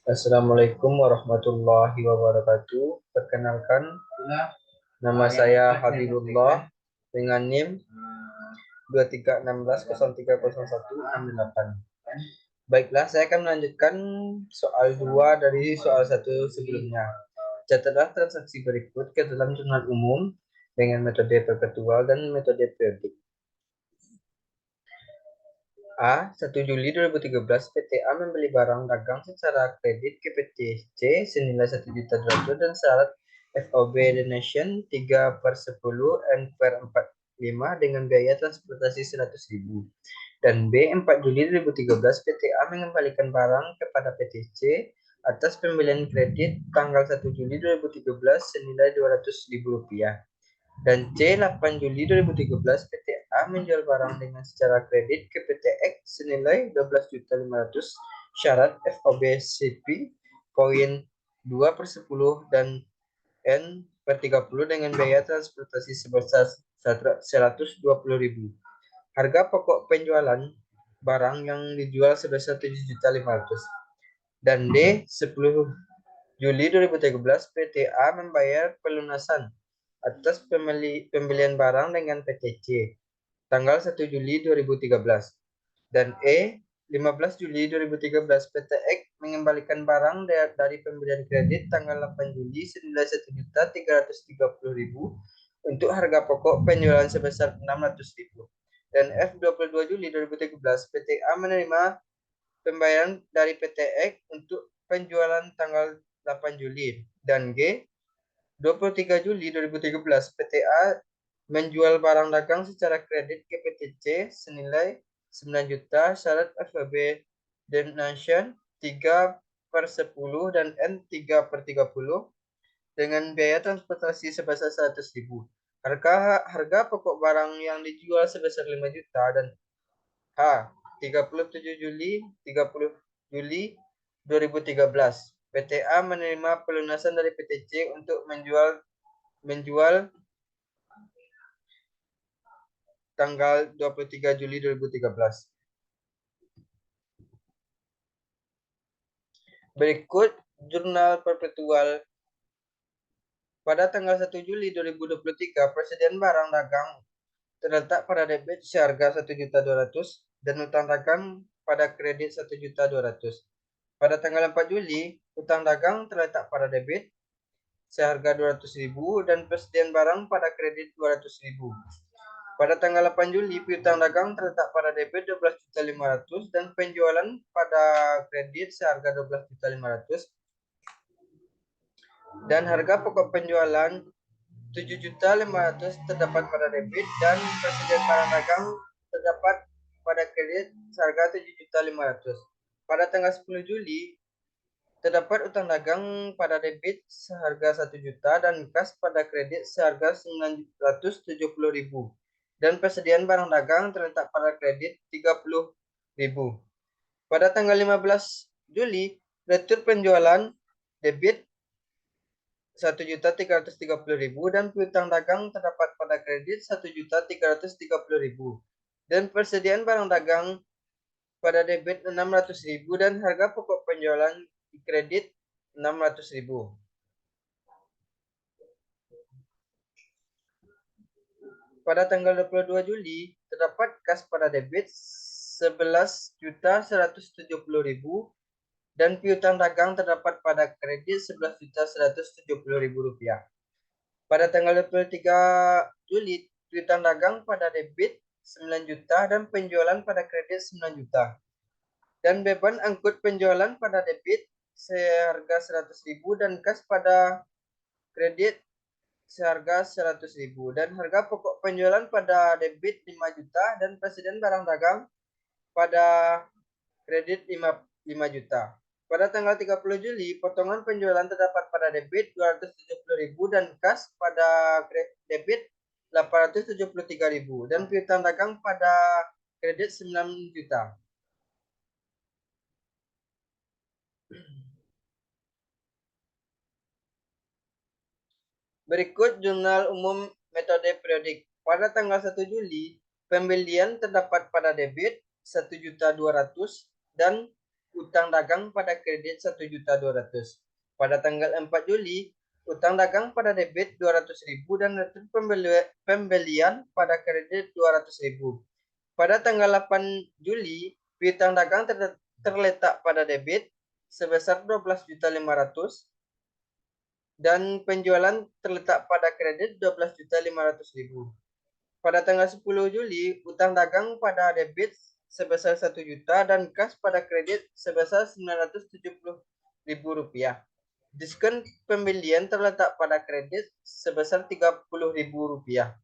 Assalamualaikum warahmatullahi wabarakatuh. Perkenalkan, nama saya Habibullah dengan NIM 2316030168. Baiklah, saya akan melanjutkan soal 2 dari soal 1 sebelumnya. Catatlah transaksi berikut ke dalam jurnal umum dengan metode perpetual dan metode periodik. A. 1 Juli 2013 PT A membeli barang dagang secara kredit ke PT C senilai 1.200.000 dan syarat FOB Donation 3/10 N/45 dengan biaya transportasi 100.000. Dan B. 4 Juli 2013 PT A mengembalikan barang kepada PT C atas pembelian kredit tanggal 1 Juli 2013 senilai Rp200.000. Dan C. 8 Juli 2013 PT A menjual barang dengan secara kredit ke PT X senilai 12.500.000 syarat FOB CP poin 2/10 dan N/30 dengan biaya transportasi sebesar 120.000. Harga pokok penjualan barang yang dijual sebesar 7.500.000. Dan D. 10 Juli 2013 PT A membayar pelunasan atas pembelian barang dengan PT C tanggal 1 Juli 2013. Dan E. 15 Juli 2013 PT X mengembalikan barang dari pembelian kredit tanggal 8 Juli senilai 1.330.000 untuk harga pokok penjualan sebesar 600.000. Dan F. 22 Juli 2013 PT A menerima pembayaran dari PT X untuk penjualan tanggal 8 Juli. Dan G. 23 Juli 2013 PT A menjual barang dagang secara kredit ke PT C senilai 9 juta syarat FOB Donation 3/10 dan N3/30 dengan biaya transportasi sebesar 100.000. Harga pokok barang yang dijual sebesar 5 juta dan H. 30 Juli 2013 PT A menerima pelunasan dari PT C untuk menjual tanggal 23 Juli 2013. Berikut jurnal perpetual. Pada tanggal 1 Juli 2023, persediaan barang dagang terletak pada debit seharga 1.200.000 dan utang dagang pada kredit 1.200.000. Pada tanggal 4 Juli, utang dagang terletak pada debit seharga 200.000 dan persediaan barang pada kredit 200.000. Pada tanggal 8 Juli, piutang dagang terletak pada debit 12.500.000 dan penjualan pada kredit seharga 12.500.000 dan harga pokok penjualan 7.500.000 terdapat pada debit dan persediaan barang dagang terdapat pada kredit seharga 7.500.000. Pada tanggal 10 Juli, terdapat utang dagang pada debit seharga 1 juta dan kas pada kredit seharga 970.000 dan persediaan barang dagang terletak pada kredit 30.000. Pada tanggal 15 Juli, retur penjualan debit 1.330.000 dan piutang dagang terdapat pada kredit 1.330.000 dan persediaan barang dagang pada debit 600.000 dan harga pokok penjualan di kredit 600.000. Pada tanggal 22 Juli, terdapat kas pada debit 11.170.000 dan piutang dagang terdapat pada kredit 11.170.000 rupiah. Pada tanggal 23 Juli, piutang dagang pada debit 9 juta dan penjualan pada kredit 9 juta. Dan beban angkut penjualan pada debit seharga 100.000 dan kas pada kredit seharga 100.000 dan harga pokok penjualan pada debit 5 juta dan persediaan barang dagang pada kredit 5 juta. Pada tanggal 30 Juli, potongan penjualan terdapat pada debit 270.000 dan kas pada debit 873.000 dan piutang dagang pada kredit 9 juta. Berikut jurnal umum metode periodik. Pada tanggal 1 Juli, pembelian terdapat pada debit 1.200.000 dan utang dagang pada kredit 1.200.000. Pada tanggal 4 Juli, utang dagang pada debit 200.000 dan return pembelian pada kredit 200.000. Pada tanggal 8 Juli, piutang dagang terletak pada debit sebesar 12.500.000 dan penjualan terletak pada kredit 12.500.000. Pada tanggal 10 Juli, utang dagang pada debit sebesar 1 juta dan kas pada kredit sebesar 970.000 rupiah. Diskon pembelian terletak pada kredit sebesar 30.000 rupiah.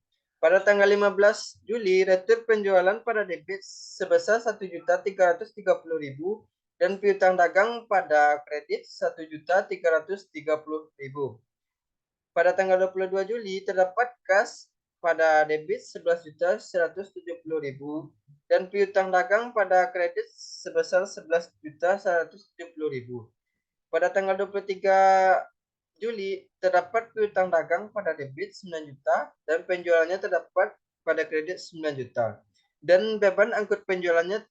Pada tanggal 15 Juli, retur penjualan pada debit sebesar 1.330.000 dan piutang dagang pada kredit 1.330.000. Pada tanggal 22 Juli, terdapat kas pada debit 11.170.000 dan piutang dagang pada kredit sebesar 11.170.000. Pada tanggal 23 Juli, terdapat piutang dagang pada debit 9 juta dan penjualannya terdapat pada kredit 9 juta. Dan beban angkut penjualannya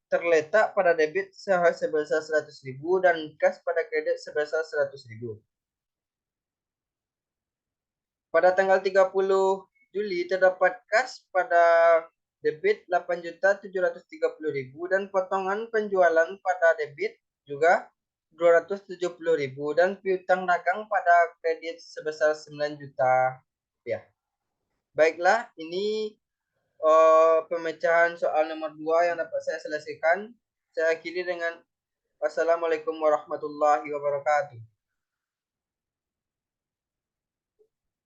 terletak pada debit sebesar 100.000 dan kas pada kredit sebesar 100.000. Pada tanggal 30 Juli, terdapat kas pada debit 8.730.000 dan potongan penjualan pada debit juga 270.000 dan piutang dagang pada kredit sebesar 9 juta. Ya. Baiklah, ini pemecahan soal nomor 2 yang dapat saya selesaikan. Saya akhiri dengan wassalamualaikum warahmatullahi wabarakatuh.